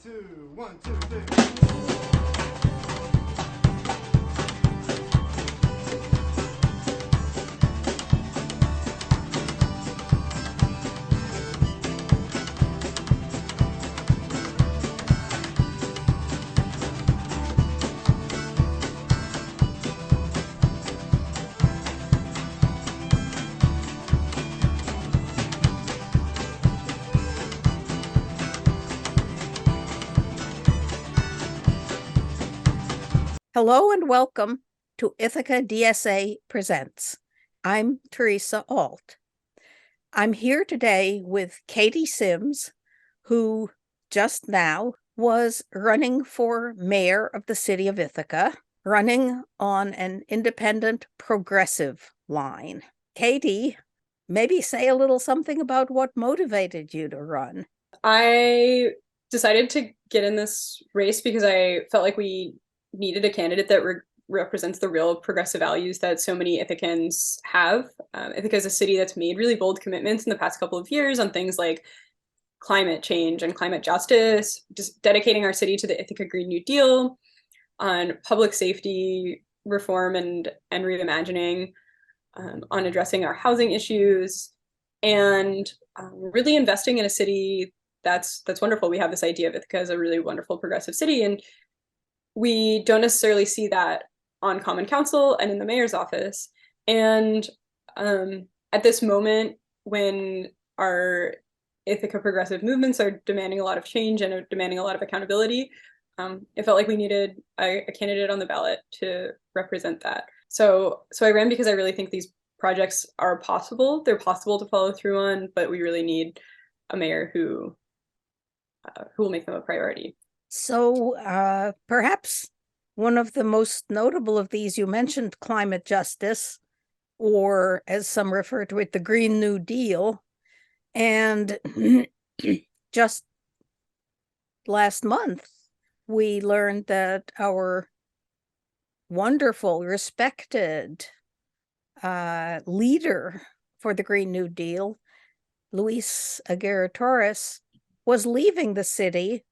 two, one, two, three. Hello and welcome to Ithaca DSA Presents. I'm Theresa Alt. I'm here today with Katie Sims, who just now was running for mayor of the city of Ithaca, running on an independent progressive line. Katie, maybe say a little something about what motivated you to run. I decided to get in this race because I felt like we needed a candidate that represents the real progressive values that so many Ithacans have. Ithaca is a city that's made really bold commitments in the past couple of years on things like climate change and climate justice, just dedicating our city to the Ithaca Green New Deal, on public safety reform and reimagining, on addressing our housing issues, and really investing in a city that's wonderful. We have this idea of Ithaca as a really wonderful progressive city, and we don't necessarily see that on Common Council and in the mayor's office. And at this moment, when our Ithaca progressive movements are demanding a lot of change and are demanding a lot of accountability, it felt like we needed a candidate on the ballot to represent that. So I ran because I really think these projects are possible. They're possible to follow through on, but we really need a mayor who will make them a priority. So perhaps one of the most notable of these, you mentioned climate justice, or as some refer to it, the Green New Deal. And just last month, we learned that our wonderful, respected leader for the Green New Deal, Luis Aguirre-Torres, was leaving the city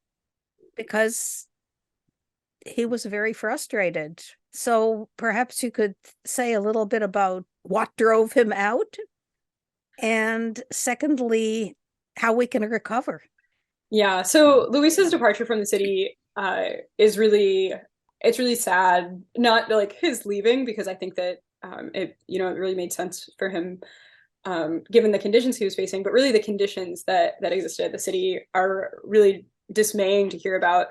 because he was very frustrated. So perhaps you could say a little bit about what drove him out, and secondly, how we can recover. Yeah, so Luis's departure from the city is it's really sad. Not like his leaving, because I think that it really made sense for him, given the conditions he was facing, but really the conditions that existed at the city are really dismaying to hear about,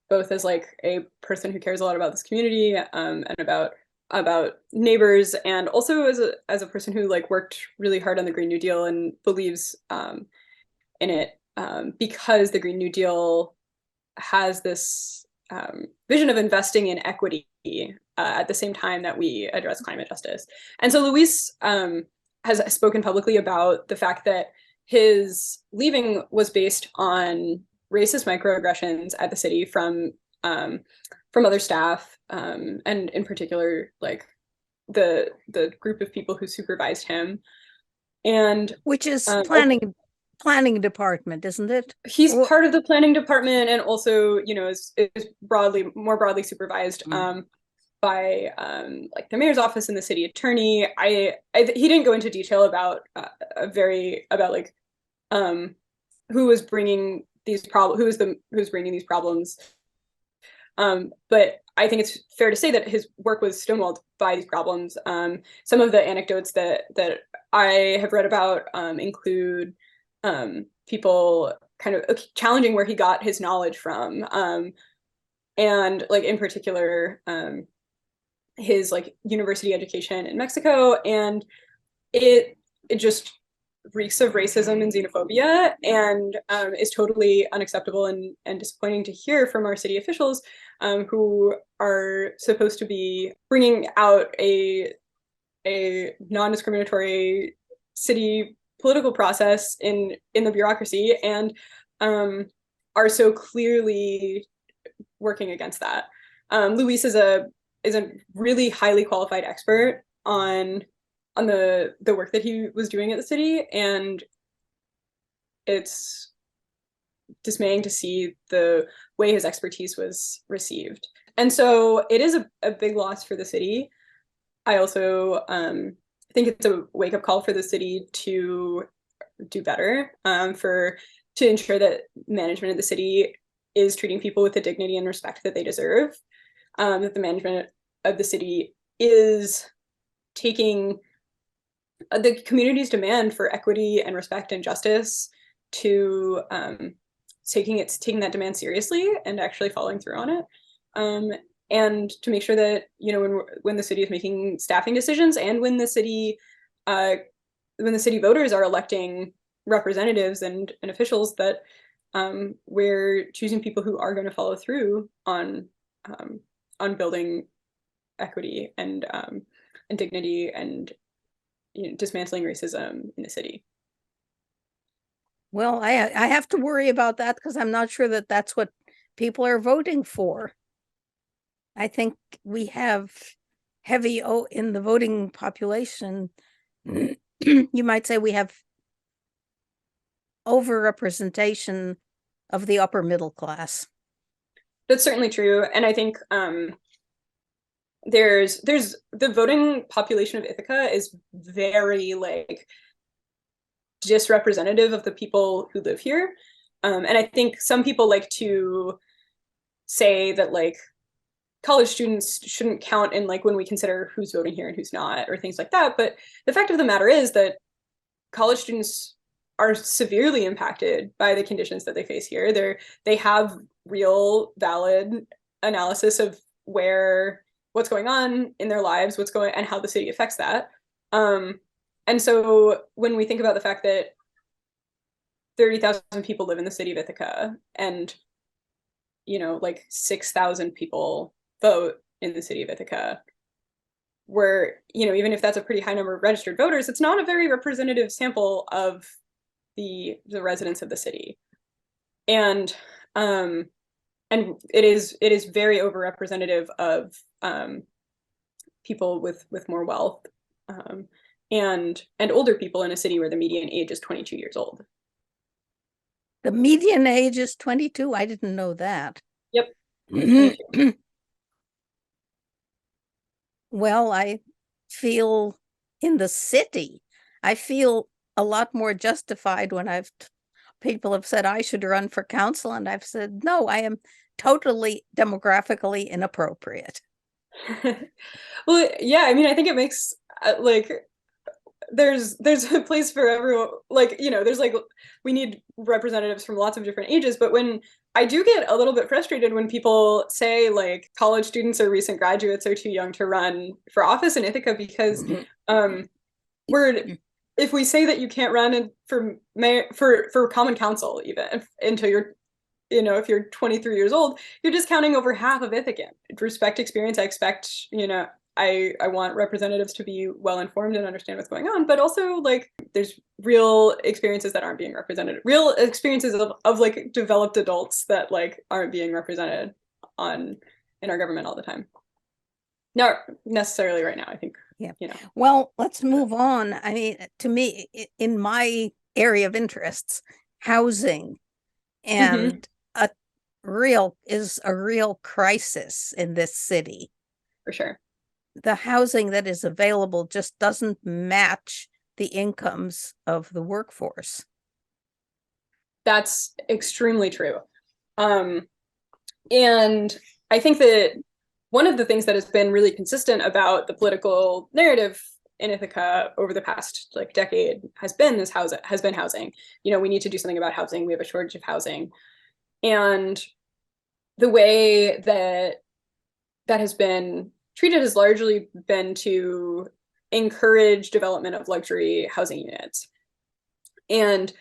both as like a person who cares a lot about this community, and about neighbors, and also as a person who like worked really hard on the Green New Deal and believes in it, because the Green New Deal has this vision of investing in equity at the same time that we address climate justice. And so Luis has spoken publicly about the fact that his leaving was based on racist microaggressions at the city from other staff, and in particular, like the group of people who supervised him. And which is planning department, isn't it? He's part of the planning department, and also, is more broadly supervised by like the mayor's office and the city attorney. He didn't go into detail about like who was bringing these problems, who's bringing these problems. But I think it's fair to say that his work was stonewalled by these problems. Some of the anecdotes that I have read about include people kind of challenging where he got his knowledge from, and like in particular his like university education in Mexico, and it just reeks of racism and xenophobia, and is totally unacceptable and disappointing to hear from our city officials, who are supposed to be bringing out a non-discriminatory city political process in the bureaucracy, and are so clearly working against that. Luis is a really highly qualified expert on the work that he was doing at the city, and it's dismaying to see the way his expertise was received. And so it is a big loss for the city. I also think it's a wake-up call for the city to do better, to ensure that management of the city is treating people with the dignity and respect that they deserve, that the management of the city is taking the community's demand for equity and respect and justice to taking that demand seriously and actually following through on it, and to make sure that, you know, when the city is making staffing decisions and when the city voters are electing representatives and officials, that we're choosing people who are going to follow through on building equity and dignity and, you know, dismantling racism in the city. Well, I have to worry about that because I'm not sure that that's what people are voting for. I think we have heavy in the voting population. You might say we have overrepresentation of the upper middle class. That's certainly true, and I think there's the voting population of Ithaca is very like disrepresentative of the people who live here, and I think some people like to say that like college students shouldn't count in like when we consider who's voting here and who's not, or things like that. But the fact of the matter is that college students are severely impacted by the conditions that they face here. They have real, valid analysis of what's going on in their lives, and how the city affects that. And so when we think about the fact that 30,000 people live in the city of Ithaca, and, you know, like 6,000 people vote in the city of Ithaca, where, you know, even if that's a pretty high number of registered voters, it's not a very representative sample of the residents of the city. And it is very overrepresentative of people with more wealth, and older people in a city where the median age is 22 years old. The median age is 22. I didn't know that. Yep. Well, I feel in the city, I feel a lot more justified when people have said I should run for council, and I've said, no, I am totally demographically inappropriate. Well, yeah, I mean, I think it makes like there's a place for everyone. Like, you know, there's like, we need representatives from lots of different ages. But when I do get a little bit frustrated when people say like college students or recent graduates are too young to run for office in Ithaca, because if we say that you can't run for common council, even until you're, you know, if you're 23 years old, you're discounting over half of Ithacan. Respect experience. I expect, you know, I want representatives to be well informed and understand what's going on, but also like there's real experiences that aren't being represented, real experiences of like developed adults that like aren't being represented in our government all the time. Not necessarily right now, I think. Yeah. You know. Well, let's move on. I mean, to me, in my area of interests, housing and a real crisis in this city. For sure. The housing that is available just doesn't match the incomes of the workforce. That's extremely true. And I think that one of the things that has been really consistent about the political narrative in Ithaca over the past like decade has been housing. You know, we need to do something about housing. We have a shortage of housing. And the way that has been treated has largely been to encourage development of luxury housing units, and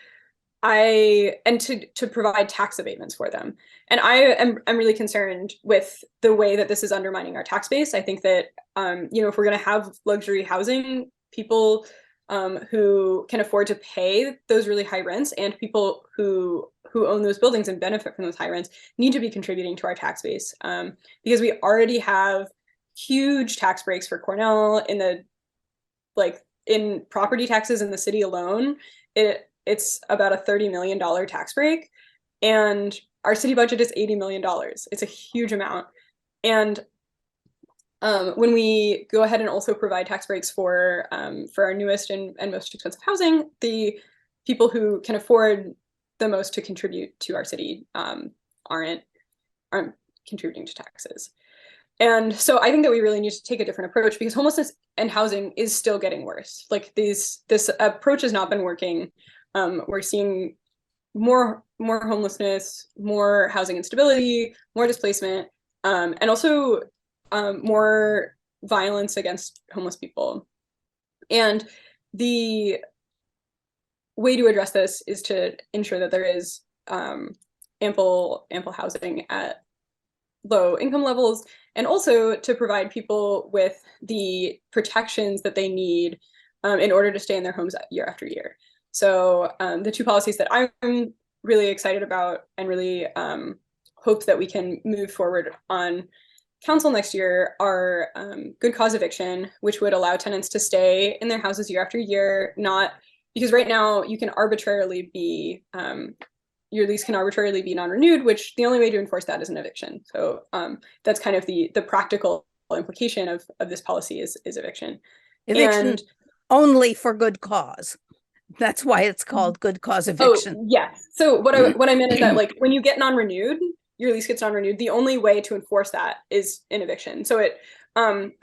to provide tax abatements for them. And I'm really concerned with the way that this is undermining our tax base. I think that you know, if we're going to have luxury housing, people who can afford to pay those really high rents, and people who own those buildings and benefit from those high rents, need to be contributing to our tax base, because we already have huge tax breaks for Cornell in property taxes in the city alone. It's about a $30 million tax break. And our city budget is $80 million. It's a huge amount. And when we go ahead and also provide tax breaks for our newest and most expensive housing, the people who can afford the most to contribute to our city aren't contributing to taxes. And so I think that we really need to take a different approach, because homelessness and housing is still getting worse. Like this approach has not been working. We're seeing more homelessness, more housing instability, more displacement, and also more violence against homeless people. And the way to address this is to ensure that there is ample housing at low income levels, and also to provide people with the protections that they need in order to stay in their homes year after year. So the two policies that I'm really excited about and really hope that we can move forward on council next year are good cause eviction, which would allow tenants to stay in their houses year after year, not because right now you can arbitrarily be your lease can arbitrarily be non-renewed, which the only way to enforce that is an eviction. So that's kind of the practical implication of this policy is eviction. Eviction And only for good cause. That's why it's called good cause eviction. Oh, yeah. So what I meant is that, like, when you get non-renewed, your lease gets non-renewed, the only way to enforce that is an eviction. So it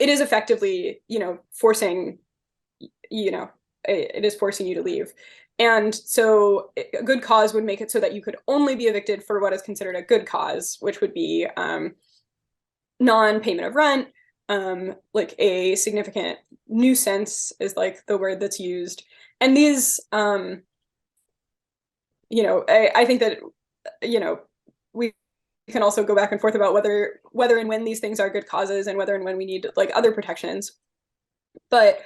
is effectively, forcing, it is forcing you to leave. And so a good cause would make it so that you could only be evicted for what is considered a good cause, which would be non-payment of rent, like a significant nuisance is like the word that's used. And these, I think that, we can also go back and forth about whether and when these things are good causes and whether and when we need like other protections. But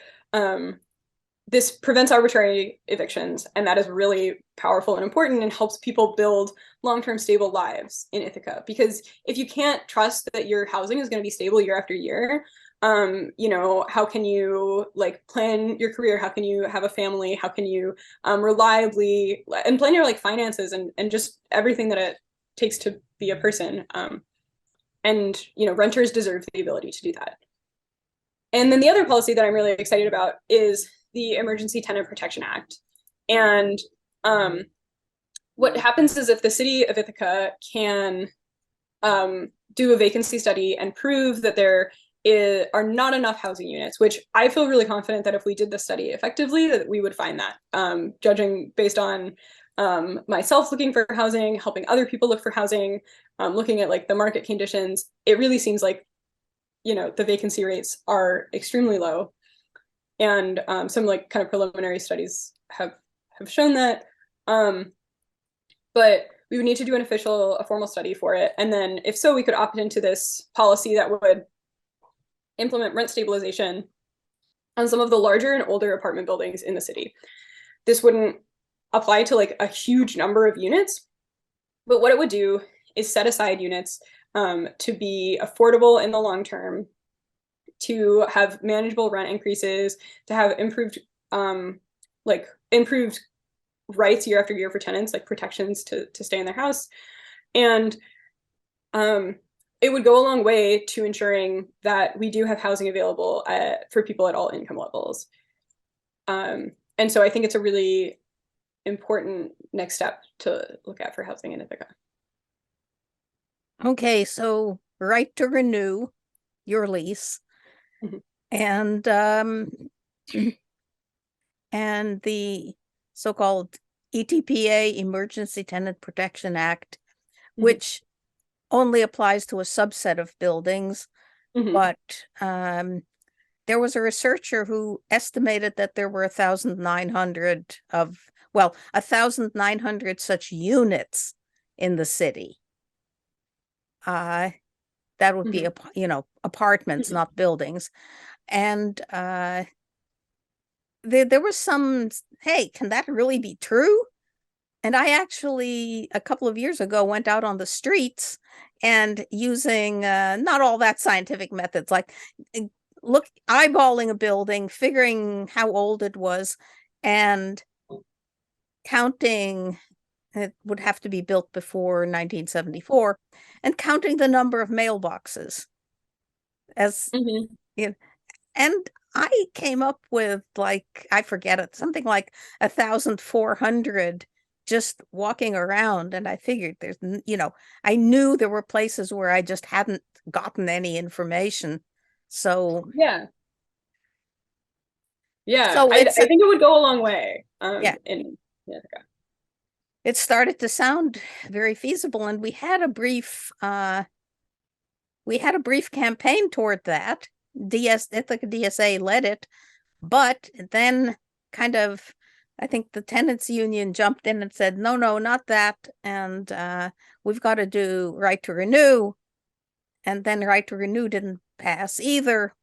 this prevents arbitrary evictions, and that is really powerful and important and helps people build long-term stable lives in Ithaca. Because if you can't trust that your housing is going to be stable year after year, how can you like plan your career? How can you have a family? How can you reliably and plan your like finances and just everything that it takes to be a person? And renters deserve the ability to do that. And then the other policy that I'm really excited about is the Emergency Tenant Protection Act. And what happens is if the city of Ithaca can do a vacancy study and prove that there are not enough housing units, which I feel really confident that if we did the study effectively, that we would find that, judging based on myself looking for housing, helping other people look for housing, looking at like the market conditions, it really seems like, the vacancy rates are extremely low. And some like kind of preliminary studies have shown that. But we would need to do a formal study for it. And then if so, we could opt into this policy that would implement rent stabilization on some of the larger and older apartment buildings in the city. This wouldn't apply to like a huge number of units, but what it would do is set aside units to be affordable in the long term, to have manageable rent increases, to have improved rights year after year for tenants, like protections to stay in their house. And it would go a long way to ensuring that we do have housing available for people at all income levels. And so I think it's a really important next step to look at for housing in Ithaca. Okay, so right to renew your lease. And and the so-called ETPA, Emergency Tenant Protection Act, which only applies to a subset of buildings. But there was a researcher who estimated that there were 1,900 such units in the city. That would be, apartments, not buildings. And there was some, hey, can that really be true? And I actually, a couple of years ago, went out on the streets and using not all that scientific methods, like eyeballing a building, figuring how old it was, and counting It would have to be built before 1974, and counting the number of mailboxes as Mhm. and I came up with, like, I forget it, something like 1,400 just walking around. And I figured I knew there were places where I just hadn't gotten any information. So, Yeah. Yeah, so I it's, think it would go a long way. yeah, In Ithaca. it started to sound very feasible. And we had a brief campaign toward that. Ithaca DSA led it, but then kind of, I think the tenants union jumped in and said, no, no, not that. And we've got to do right to renew. And then right to renew didn't pass either.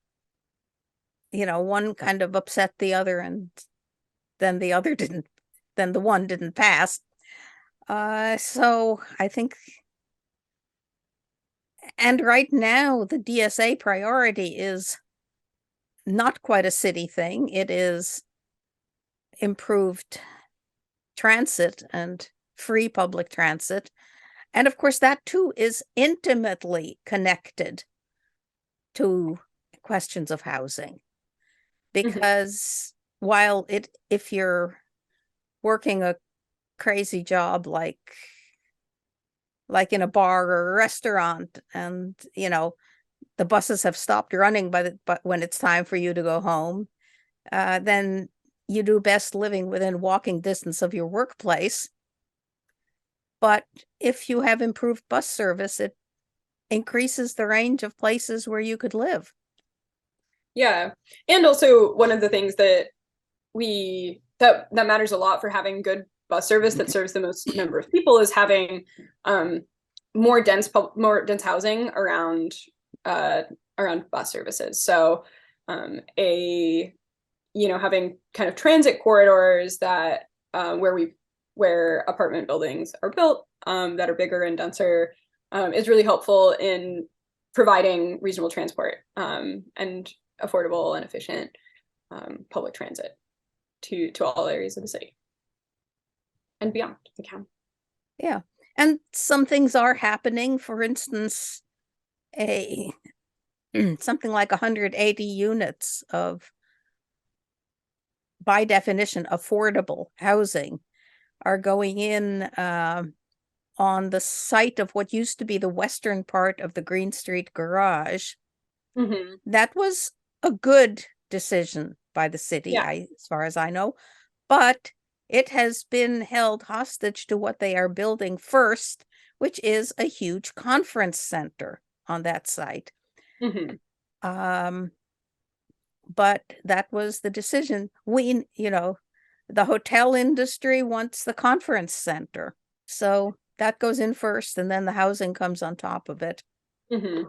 One kind of upset the other, and then the other didn't, then the one didn't pass. So I think, and right now the DSA priority is not quite a city thing. It is improved transit and free public transit. And of course, that too is intimately connected to questions of housing. Mhm. Because if you're working a crazy job like in a bar or a restaurant, and the buses have stopped running but when it's time for you to go home, then you do best living within walking distance of your workplace. But if you have improved bus service, it increases the range of places where you could live. Yeah, and also one of the things that that matters a lot for having good bus service that serves the most number of people is having um, more dense housing around bus services. So a having kind of transit corridors that where apartment buildings are built that are bigger and denser is really helpful in providing reasonable transport and affordable and efficient public transit to all areas of the city and beyond the county. Yeah. And some things are happening. For instance, a something like 180 units of, by definition, affordable housing are going in on the site of what used to be the western part of the Green Street garage. Mm-hmm. That was a good decision by the city, Yeah. as far as I know, but it has been held hostage to what they are building first, which is a huge conference center on that site. Mm-hmm. But that was the decision. The hotel industry wants the conference center. So that goes in first, and then the housing comes on top of it. Mm-hmm.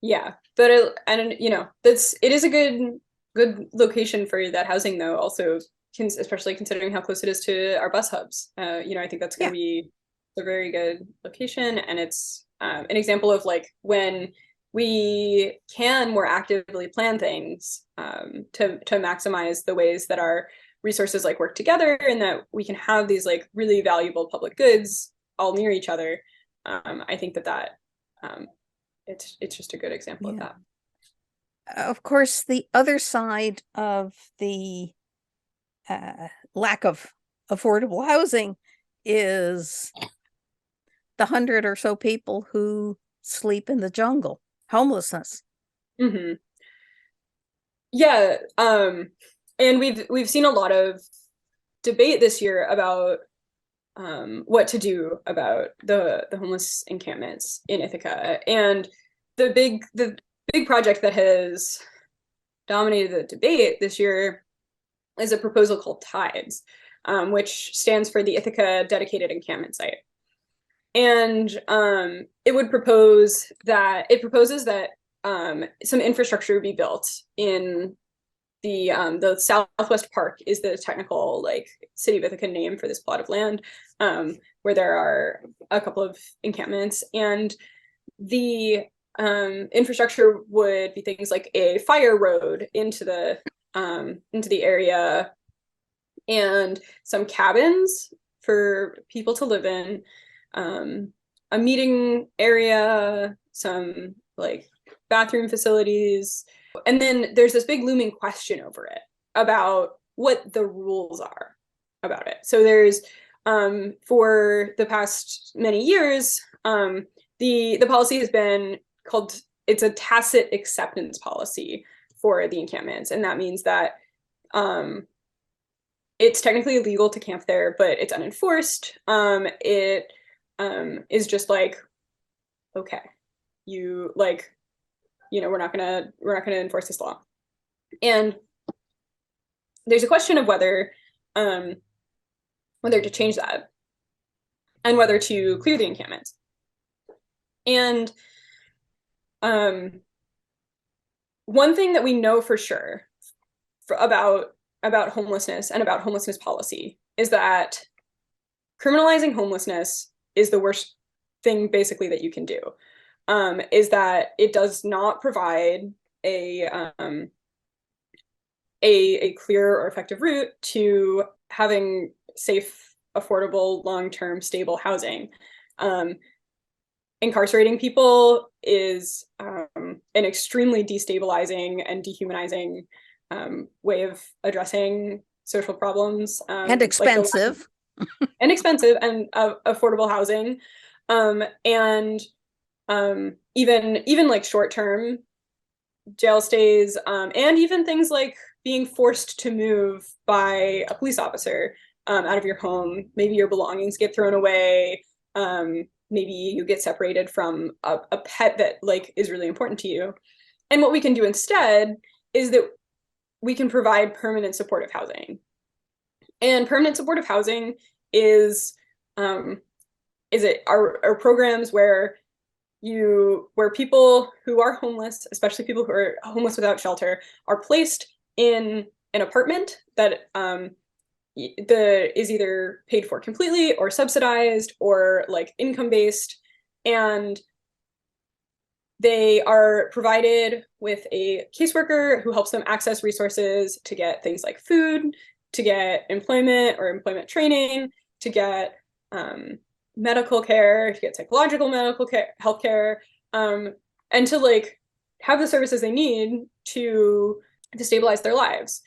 Yeah, but it is a good location for that housing though. Also, especially considering how close it is to our bus hubs. I think that's going Yeah. to be a very good location, and it's an example of like when we can more actively plan things to maximize the ways that our resources like work together, and that we can have these like really valuable public goods all near each other. I think that um, it's just a good example of Yeah. that. Of course, the other side of the lack of affordable housing is the 100 or so people who sleep in the jungle, homelessness. Mm-hmm. Yeah, and we've seen a lot of debate this year about what to do about the homeless encampments in Ithaca, and the big project that has dominated the debate this year is a proposal called Tides, which stands for the Ithaca Dedicated Encampment Site. And it proposes that some infrastructure be built in the Southwest Park is the technical like city of Ithaca name for this plot of land, where there are a couple of encampments, and the infrastructure would be things like a fire road into the area, and some cabins for people to live in, a meeting area, some like bathroom facilities. And then there's this big looming question over it about what the rules are about it. So there's for the past many years, the policy has been called, it's a tacit acceptance policy for the encampments. And that means that it's technically illegal to camp there, but it's unenforced. It is just like, okay, you like, you know, we're not gonna enforce this law. And there's a question of whether to change that and whether to clear the encampments. And one thing that we know for sure about homelessness and about homelessness policy is that criminalizing homelessness is the worst thing basically that you can do. Is that it does not provide a clear or effective route to having safe, affordable, long-term, stable housing. Incarcerating people is an extremely destabilizing and dehumanizing way of addressing social problems. And expensive. And expensive and affordable housing. And even like short-term jail stays, and even things like being forced to move by a police officer out of your home. Maybe your belongings get thrown away. Maybe you get separated from a pet that like is really important to you. And what we can do instead is that we can provide permanent supportive housing. And permanent supportive housing is programs where people who are homeless, especially people who are homeless without shelter, are placed in an apartment that is either paid for completely or subsidized or like income based, and they are provided with a caseworker who helps them access resources to get things like food, to get employment or employment training, to get medical care, to get psychological medical care, healthcare, and to like have the services they need to stabilize their lives.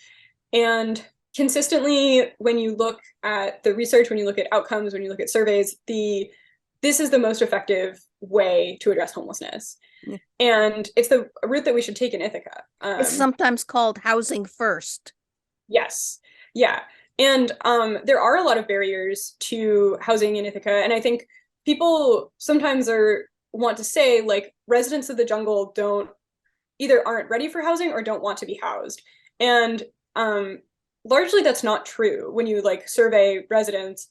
And consistently, when you look at the research, when you look at outcomes, when you look at surveys, this is the most effective way to address homelessness. Yeah. And it's the route that we should take in Ithaca. It's sometimes called housing first. Yes. Yeah. And there are a lot of barriers to housing in Ithaca. And I think people sometimes want to say like residents of the jungle aren't ready for housing or don't want to be housed. And largely that's not true. When you like survey residents,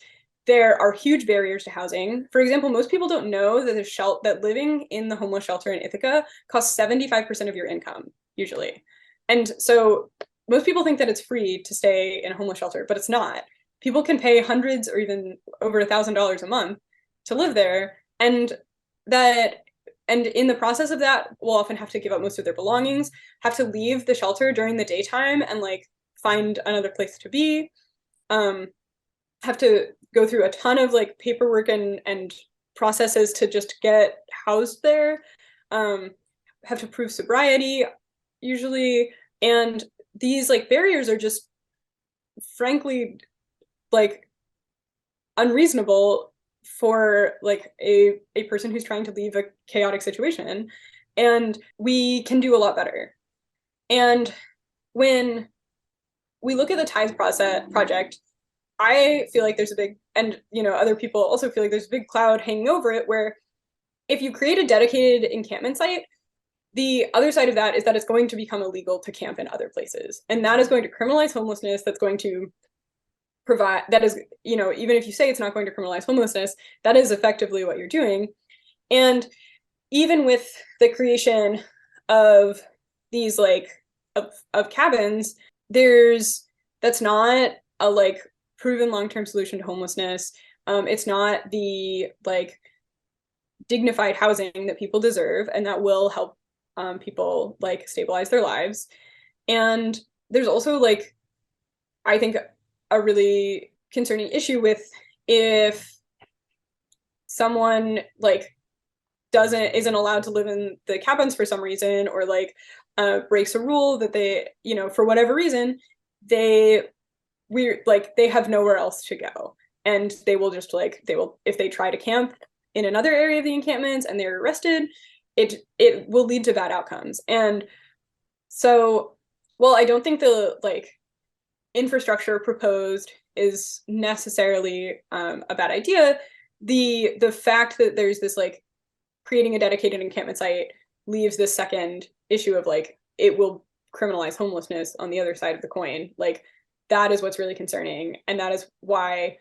there are huge barriers to housing. For example, most people don't know that that living in the homeless shelter in Ithaca costs 75% of your income, usually. And so most people think that it's free to stay in a homeless shelter, but it's not. People can pay hundreds or even over $1,000 a month to live there. And in the process of that, will often have to give up most of their belongings, have to leave the shelter during the daytime and like find another place to be, have to go through a ton of like paperwork and processes to just get housed there, have to prove sobriety usually. And these like barriers are just frankly like unreasonable for like a person who's trying to leave a chaotic situation. And we can do a lot better. And when we look at the Ties project, I feel like there's a big, and other people also feel like there's a big cloud hanging over it, where if you create a dedicated encampment site, the other side of that is that it's going to become illegal to camp in other places. And that is going to criminalize homelessness. That's going to provide, that is, even if you say it's not going to criminalize homelessness, that is effectively what you're doing. And even with the creation of these like, of cabins, that's not a like proven long-term solution to homelessness. It's not the like dignified housing that people deserve and that will help people like stabilize their lives. And there's also like, I think, a really concerning issue with if someone like isn't allowed to live in the cabins for some reason, or like breaks a rule that they, for whatever reason, they have nowhere else to go, and they will just if they try to camp in another area of the encampments and they're arrested, it will lead to bad outcomes. And so, well, I don't think the infrastructure proposed is necessarily a bad idea. The fact that there's this creating a dedicated encampment site leaves this second issue of it will criminalize homelessness on the other side of the coin. That is what's really concerning, and that is why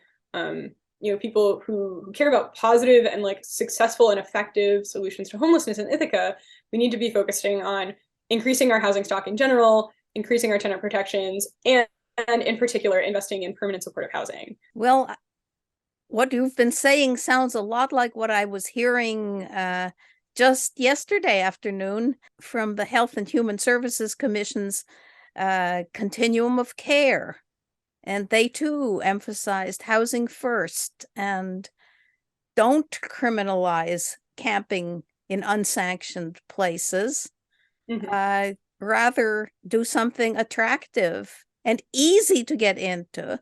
people who care about positive and successful and effective solutions to homelessness in Ithaca, we need to be focusing on increasing our housing stock in general, increasing our tenant protections, and in particular investing in permanent supportive housing. Well, what you've been saying sounds a lot like what I was hearing just yesterday afternoon from the Health and Human Services Commission's continuum of care. And they too emphasized housing first and don't criminalize camping in unsanctioned places. Mm-hmm. Rather do something attractive and easy to get into.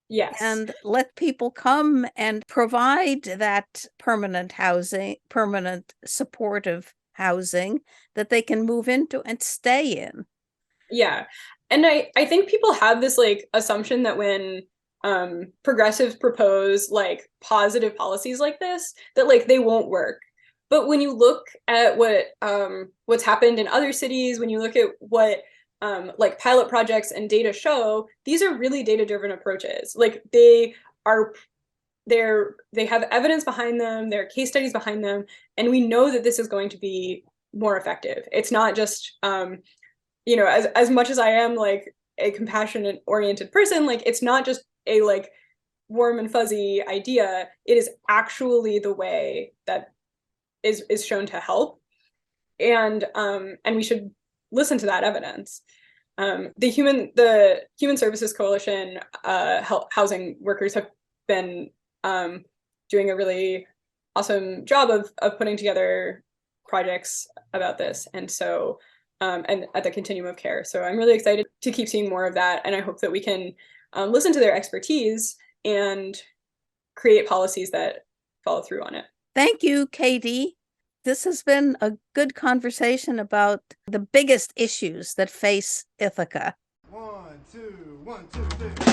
Yes. And let people come and provide that permanent housing, permanent supportive housing that they can move into and stay in. Yeah. And I think people have this assumption that when progressives propose positive policies like this, that they won't work. But when you look at what's happened in other cities, when you look at what pilot projects and data show, these are really data-driven approaches. They have evidence behind them, there are case studies behind them, and we know that this is going to be more effective. It's not just as much as I am a compassionate oriented person, it's not just a warm and fuzzy idea. It is actually the way that is shown to help, and we should listen to that evidence. The Human Services Coalition housing workers have been doing a really awesome job of putting together projects about this, and so and at the continuum of care. So I'm really excited to keep seeing more of that, and I hope that we can listen to their expertise and create policies that follow through on it. Thank you, Katie. This has been a good conversation about the biggest issues that face Ithaca. 1, 2, 1, 2, 3.